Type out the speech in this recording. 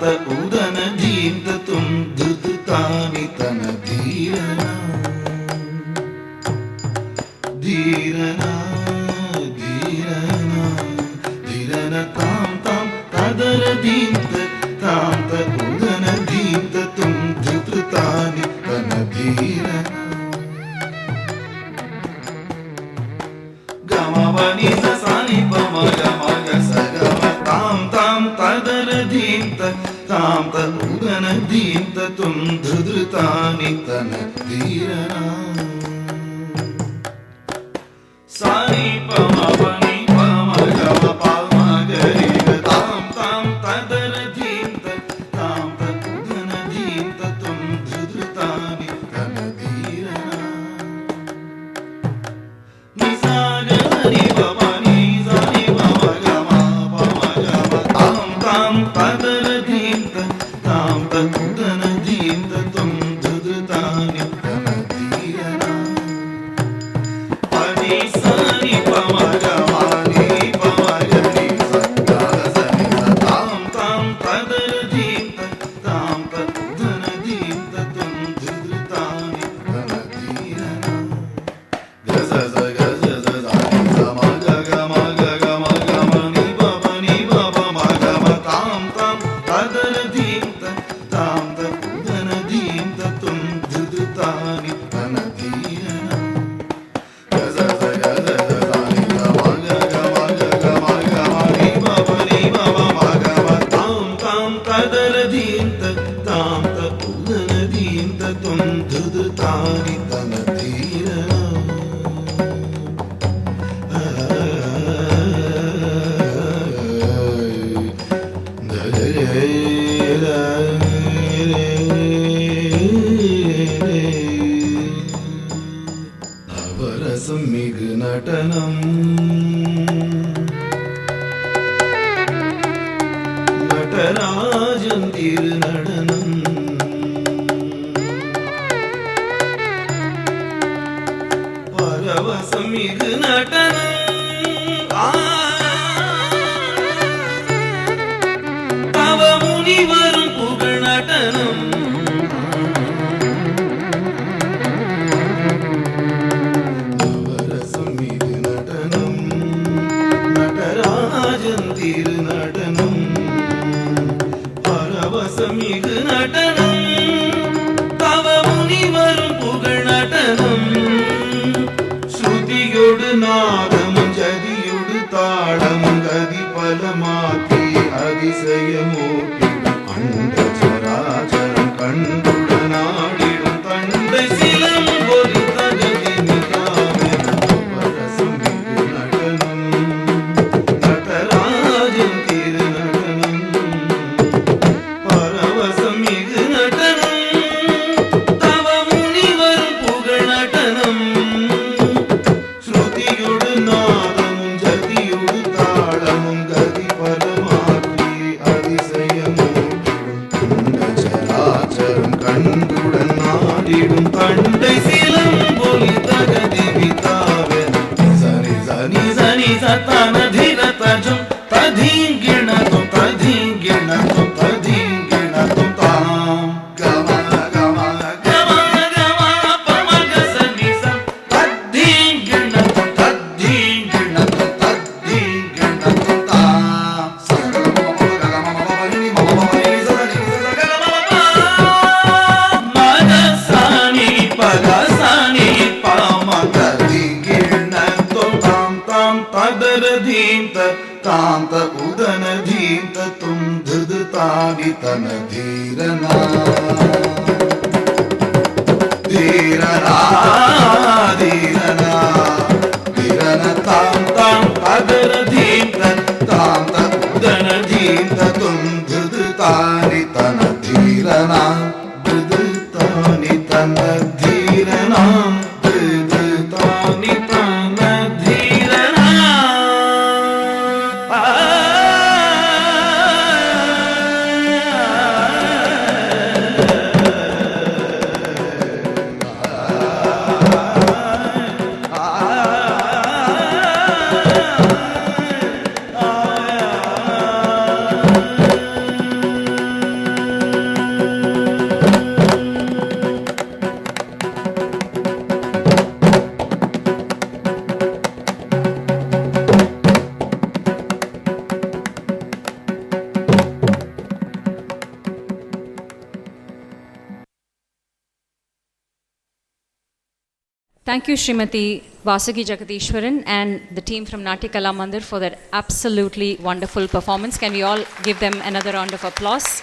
ತಾಂತ ಉದನ ಧೀಂತ ತುಂ ಧೃದು ತಾನಿ ತನ ಧೀರನ ಧೀರನ ಧೀರನ ಧೀರನ ತಾಂ ತಾಂ ತದರ ಧೀಂತ ತಾಂತ ಉದನ ಧೀಂತ ತುಂ ಧೃದು ತಾನಿ ತನ ಧೀರನ ಗಮವನಿ ಸನಿ ಪಮ ಗಮ ಸಗಮ ತಾಂ ತಾಂ ತದರ ಧೀಂತ ತಾಂ ತದನ ಧೀಂತ ತುಂ ಧೃತಾನಿ ತನ ಧೀರನ ಸಾನಿ ಪಮ ಪನಿ ಪಮ ಗಮ ಪಮ ಗರಿ ತಾಂ ತಾಂ ತದರ ಧೀಂತ ತಾಂ ತದನ ಧೀಂತ ತುಂ ಧೃತಾನಿ ತನ ಧೀರನ ನಿಸಾಗ ಹರಿ ಪಮ ನಿಸಾನಿ ಪಮ ಗಮ ಪಮ ಗಮ ತಾಂ ತಾಂ ತದರ ಧೀಂತ ತಾಂ ತದನ ಧೀಂತ ತುಂ ಧೃತಾನಿ ತನ ಧೀರನ ಪನಿ ಸಾನಿ ಪಮ ಗಮ ನಿ ಪಮ ಗರಿ ಸಗ ಸನಿ ತಾಂ ತಾಂ ತದರ ಧೀಂತ ತಾಂ ತದನ ಧೀಂತ ತುಂ ಧೃತಾನಿ ತನ ಧೀರನ ಗಸ ಗಸ ಸಾನಿ ಸಮ ಗಮ ಗಮ ಗಮ ನಿ ಪಮ ಗಮ ತಾಂ ತಾಂ ತದರ ಧೀಂತ ತಾಂ ತದನ ಧೀಂತ ತುಂ ಧೃತಾನಿ ತನ ಧೀರನ ಗಸ ಗಸ ಸಾನಿ ಸಮ ಗಮ ಗಮ ಗಮ ನಿ ಪಮ ಗಮ ತಾಂ ತಾಂ ತದರ ಧೀಂತ ತಾಂ ತದನ ಧೀಂತ ತುಂ ಧೃತಾನಿ ತನ ಧೀರನ நவரசம் மிகு நடனம் நடராஜன் திரு நடனம் பரவசம் மிகு நடனம் தவ முனிவரும் புகழ் நடனம் நவரசம் மிகு நடனம் நடராஜன் திரு நடனம் பரவசம் மிகு நடனம் தவ முனிவரும் புகழ் நடனம் ஸ்ருதியொடு நாதமும் ஜதியொடு தாளமும் கதி பலமாக்கி அதிசயமூட்டிடும் அண்ட சராச்சரம் கண்டுடனாடிடும் தண்டை சிலம் ஒரு தகதி நிதாவே நவரசம் மிகு நடனம் நடராஜன் திரு நடனம் பரவசம் மிகு நடனம் தவ முனிவரும் புகழ் நடனம் ஸ்ருதியொடு நாதமும் ஜதியொடு தாளமும் கதி பலமாக்கி அதிசயமூட்டிடும் அண்ட சராச்சரம் கண்டுடன் நாடிடும் தண்டை சிலம் பொலி தகதி விதாவே சனி சனி சனி சத்தன தீர தஜம் ததீங்கிண தும் ததீங்கிண தும் ததீங்கிண தும் தாம் கம கம கம கம பம கசனி சம் ததீங்கிண தும் ததீங்கிண தும் ததீங்கிண தும் தாம் சகம கம மம நீ மம நீ சனி சகம மத சானி பத சானி பம ததீங்கிண தும் தாம் தாம் ததர தீந்த தாந்த உதன ಧೀಂತ ತುಂ ಧೃತಾನಿ ತನ ಧೀರನ ಧೀರನ ಧೀರನ ಧೀರನ ತಾಂ ತಾಂ ತದರ ಧೀಂತ ತಾಂತ ಉದನ ಧೀಂತ ತುಂ ಧೃತಾನಿ ತನ ಧೀರನ ಧೃತಾನಿ ತನ ಧೀರನ ಧೃತಾನಿ ತನ ಧೀರನ Thank you, Srimati Vasagi Jagadishwaran and the team from Natya Kala Mandir for that absolutely wonderful performance. Can we all give them another round of applause?